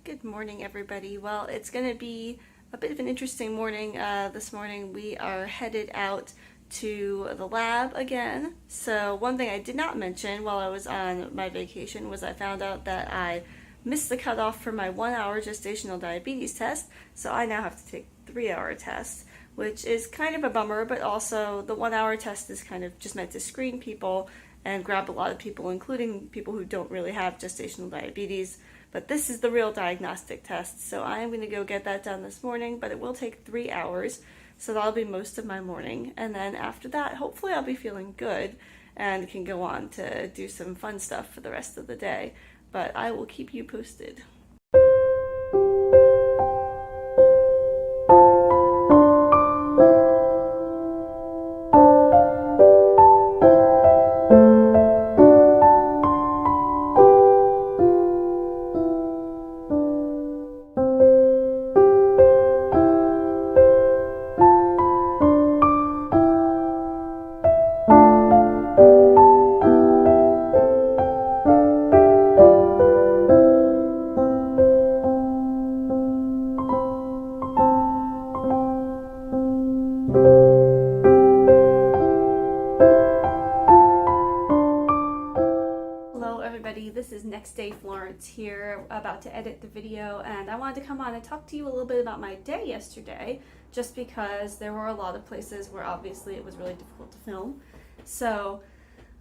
Good morning, everybody. Well, it's going to be a bit of an interesting morning. This morning we are headed out to the lab again. So one thing I did not mention while I was on my vacation was I found out that I missed the cutoff for my 1-hour gestational diabetes test. So I now have to take 3-hour tests, which is kind of a bummer, but also the 1-hour test is kind of just meant to screen people and grab a lot of people, including people who don't really have gestational diabetes. But this is the real diagnostic test, so I am going to go get that done this morning, but it will take 3 hours, so that'll be most of my morning. And then after that, hopefully I'll be feeling good and can go on to do some fun stuff for the rest of the day. But I will keep you posted. This is Next Day Florence here, about to edit the video, and I wanted to come on and talk to you a little bit about my day yesterday, just because there were a lot of places where obviously it was really difficult to film. So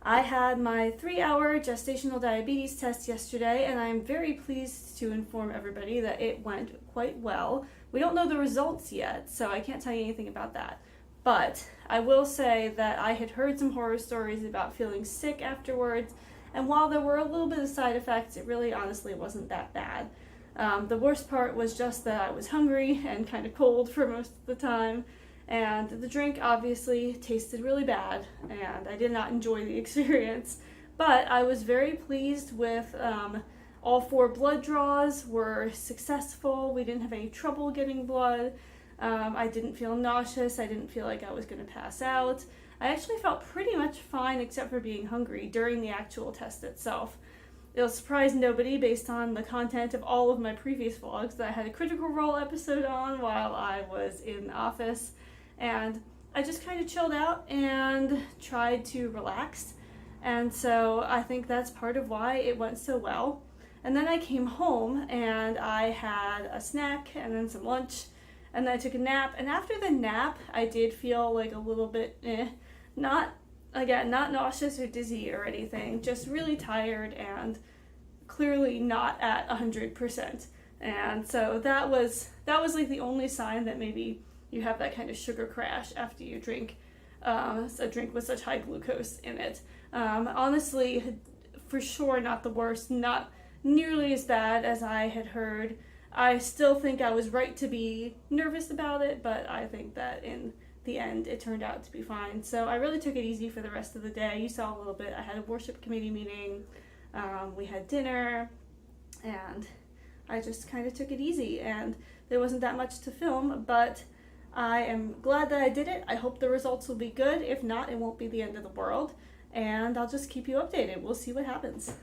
I had my 3-hour gestational diabetes test yesterday, and I'm very pleased to inform everybody that it went quite well. We don't know the results yet, so I can't tell you anything about that. But I will say that I had heard some horror stories about feeling sick afterwards, and while there were a little bit of side effects, it really honestly wasn't that bad. The worst part was just that I was hungry and kind of cold for most of the time, and the drink obviously tasted really bad, and I did not enjoy the experience. But I was very pleased with all 4 blood draws were successful. We didn't have any trouble getting blood. I didn't feel nauseous. I didn't feel like I was going to pass out. I actually felt pretty much fine except for being hungry during the actual test itself. It'll surprise nobody based on the content of all of my previous vlogs that I had a Critical Role episode on while I was in the office, and I just kind of chilled out and tried to relax, and so I think that's part of why it went so well. And then I came home and I had a snack and then some lunch, and then I took a nap, and after the nap I did feel like a little bit not nauseous or dizzy or anything, just really tired and clearly not at 100%. And so that was like the only sign that maybe you have that kind of sugar crash after you drink a drink with such high glucose in it. Honestly, for sure not the worst, not nearly as bad as I had heard. I still think I was right to be nervous about it, but I think that in the end it turned out to be fine. So I really took it easy for the rest of the day. You saw a little bit. I had a worship committee meeting, we had dinner, and I just kind of took it easy, and there wasn't that much to film, but I am glad that I did it. I hope the results will be good. If not, it won't be the end of the world, and I'll just keep you updated. We'll see what happens.